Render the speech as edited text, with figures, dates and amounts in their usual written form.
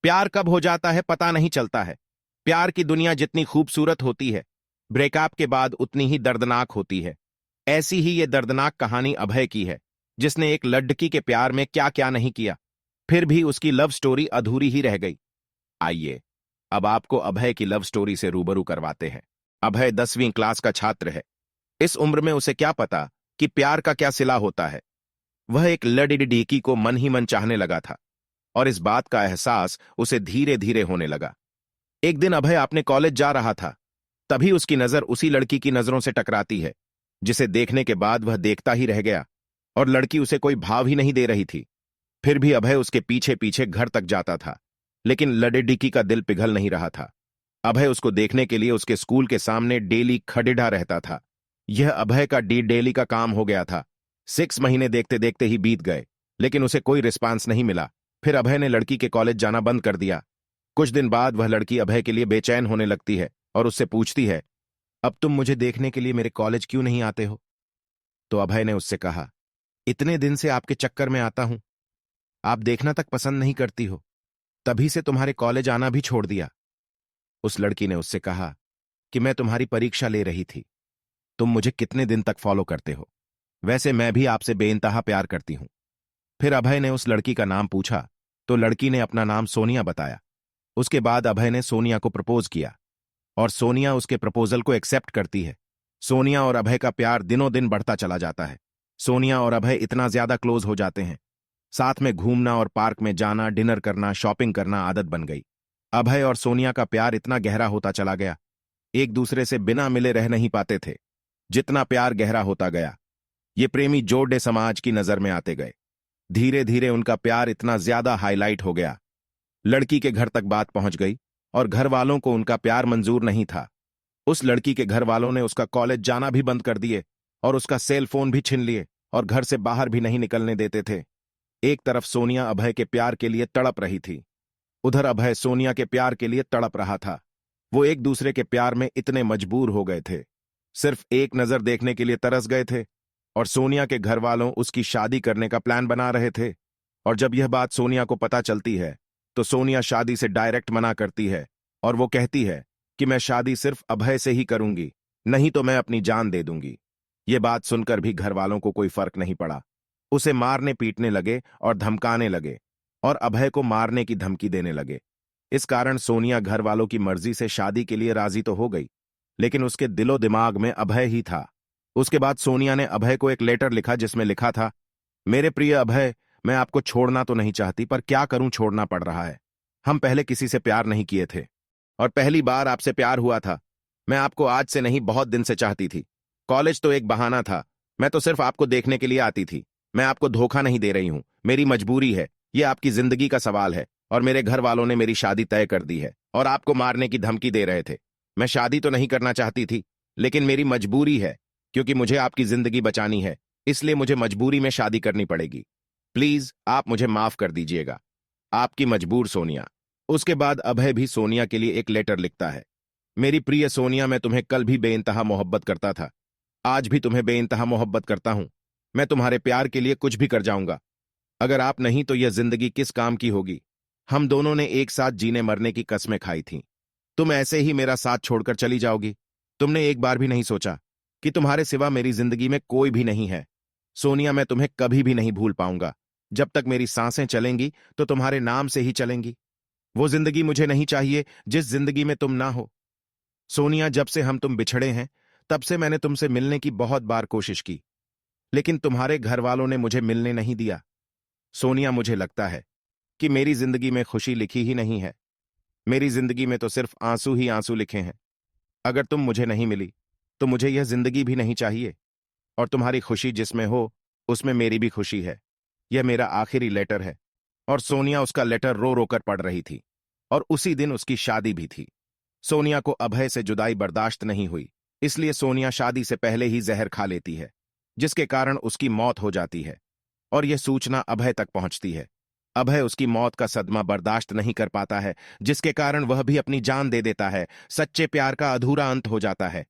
प्यार कब हो जाता है पता नहीं चलता है। प्यार की दुनिया जितनी खूबसूरत होती है, ब्रेकअप के बाद उतनी ही दर्दनाक होती है। ऐसी ही ये दर्दनाक कहानी अभय की है, जिसने एक लड़की के प्यार में क्या क्या नहीं किया, फिर भी उसकी लव स्टोरी अधूरी ही रह गई। आइए, अब आपको अभय की लव स्टोरी से रूबरू करवाते हैं। अभय 10वीं क्लास का छात्र है। इस उम्र में उसे क्या पता कि प्यार का क्या सिला होता है। वह एक लड़की को मन ही मन चाहने लगा था, और इस बात का एहसास उसे धीरे धीरे होने लगा। एक दिन अभय अपने कॉलेज जा रहा था, तभी उसकी नजर उसी लड़की की नजरों से टकराती है, जिसे देखने के बाद वह देखता ही रह गया, और लड़की उसे कोई भाव ही नहीं दे रही थी। फिर भी अभय उसके पीछे पीछे घर तक जाता था, लेकिन लड़की का दिल पिघल नहीं रहा था। अभय उसको देखने के लिए उसके स्कूल के सामने डेली खड़िढ़ा रहता था। यह अभय का डेली का काम हो गया था। 6 महीने देखते देखते ही बीत गए, लेकिन उसे कोई रिस्पांस नहीं मिला। फिर अभय ने लड़की के कॉलेज जाना बंद कर दिया। कुछ दिन बाद वह लड़की अभय के लिए बेचैन होने लगती है और उससे पूछती है, अब तुम मुझे देखने के लिए मेरे कॉलेज क्यों नहीं आते हो? तो अभय ने उससे कहा, इतने दिन से आपके चक्कर में आता हूं, आप देखना तक पसंद नहीं करती हो, तभी से तुम्हारे कॉलेज आना भी छोड़ दिया। उस लड़की ने उससे कहा कि मैं तुम्हारी परीक्षा ले रही थी, तुम मुझे कितने दिन तक फॉलो करते हो? वैसे मैं भी आपसे बेइंतहा प्यार करती हूं। फिर अभय ने उस लड़की का नाम पूछा, तो लड़की ने अपना नाम सोनिया बताया। उसके बाद अभय ने सोनिया को प्रपोज किया, और सोनिया उसके प्रपोजल को एक्सेप्ट करती है। सोनिया और अभय का प्यार दिनों दिन बढ़ता चला जाता है। सोनिया और अभय इतना ज्यादा क्लोज हो जाते हैं, साथ में घूमना और पार्क में जाना, डिनर करना, शॉपिंग करना आदत बन गई। अभय और सोनिया का प्यार इतना गहरा होता चला गया, एक दूसरे से बिना मिले रह नहीं पाते थे। जितना प्यार गहरा होता गया, ये प्रेमी जोड़े समाज की नजर में आते गए। धीरे धीरे उनका प्यार इतना ज्यादा हाईलाइट हो गया, लड़की के घर तक बात पहुंच गई, और घर वालों को उनका प्यार मंजूर नहीं था। उस लड़की के घर वालों ने उसका कॉलेज जाना भी बंद कर दिए, और उसका सेल फोन भी छीन लिए, और घर से बाहर भी नहीं निकलने देते थे। एक तरफ सोनिया अभय के प्यार के लिए तड़प रही थी, उधर अभय सोनिया के प्यार के लिए तड़प रहा था। वो एक दूसरे के प्यार में इतने मजबूर हो गए थे, सिर्फ एक नजर देखने के लिए तरस गए थे। और सोनिया के घर वालों उसकी शादी करने का प्लान बना रहे थे। और जब यह बात सोनिया को पता चलती है, तो सोनिया शादी से डायरेक्ट मना करती है, और वो कहती है कि मैं शादी सिर्फ अभय से ही करूंगी, नहीं तो मैं अपनी जान दे दूंगी। ये बात सुनकर भी घर वालों को कोई फर्क नहीं पड़ा। उसे मारने पीटने लगे और धमकाने लगे, और अभय को मारने की धमकी देने लगे। इस कारण सोनिया घर वालों की मर्जी से शादी के लिए राजी तो हो गई, लेकिन उसके दिलो दिमाग में अभय ही था। उसके बाद सोनिया ने अभय को एक लेटर लिखा, जिसमें लिखा था, मेरे प्रिय अभय, मैं आपको छोड़ना तो नहीं चाहती, पर क्या करूं, छोड़ना पड़ रहा है। हम पहले किसी से प्यार नहीं किए थे, और पहली बार आपसे प्यार हुआ था। मैं आपको आज से नहीं, बहुत दिन से चाहती थी। कॉलेज तो एक बहाना था, मैं तो सिर्फ आपको देखने के लिए आती थी। मैं आपको धोखा नहीं दे रही हूं, मेरी मजबूरी है, यह आपकी जिंदगी का सवाल है, और मेरे घर वालों ने मेरी शादी तय कर दी है और आपको मारने की धमकी दे रहे थे। मैं शादी तो नहीं करना चाहती थी, लेकिन मेरी मजबूरी है, क्योंकि मुझे आपकी जिंदगी बचानी है, इसलिए मुझे मजबूरी में शादी करनी पड़ेगी। प्लीज आप मुझे माफ कर दीजिएगा, आपकी मजबूर सोनिया। उसके बाद अभय भी सोनिया के लिए एक लेटर लिखता है, मेरी प्रिय सोनिया, मैं तुम्हें कल भी बेइंतहा मोहब्बत करता था, आज भी तुम्हें बेइंतहा मोहब्बत करता हूं। मैं तुम्हारे प्यार के लिए कुछ भी कर जाऊंगा। अगर आप नहीं तो यह जिंदगी किस काम की होगी। हम दोनों ने एक साथ जीने मरने की कस्में खाई थीं। तुम ऐसे ही मेरा साथ छोड़कर चली जाओगी। तुमने एक बार भी नहीं सोचा कि तुम्हारे सिवा मेरी जिंदगी में कोई भी नहीं है। सोनिया, मैं तुम्हें कभी भी नहीं भूल पाऊंगा। जब तक मेरी सांसें चलेंगी तो तुम्हारे नाम से ही चलेंगी। वो जिंदगी मुझे नहीं चाहिए जिस जिंदगी में तुम ना हो। सोनिया, जब से हम तुम बिछड़े हैं, तब से मैंने तुमसे मिलने की बहुत बार कोशिश की, लेकिन तुम्हारे घर वालों ने मुझे मिलने नहीं दिया। सोनिया, मुझे लगता है कि मेरी जिंदगी में खुशी लिखी ही नहीं है। मेरी जिंदगी में तो सिर्फ आंसू ही आंसू लिखे हैं। अगर तुम मुझे नहीं मिली तो मुझे यह जिंदगी भी नहीं चाहिए, और तुम्हारी खुशी जिसमें हो उसमें मेरी भी खुशी है। यह मेरा आखिरी लेटर है। और सोनिया उसका लेटर रो रो कर पढ़ रही थी, और उसी दिन उसकी शादी भी थी। सोनिया को अभय से जुदाई बर्दाश्त नहीं हुई, इसलिए सोनिया शादी से पहले ही जहर खा लेती है, जिसके कारण उसकी मौत हो जाती है, और यह सूचना अभय तक पहुंचती है। अभय उसकी मौत का सदमा बर्दाश्त नहीं कर पाता है, जिसके कारण वह भी अपनी जान दे देता है। सच्चे प्यार का अधूरा अंत हो जाता है।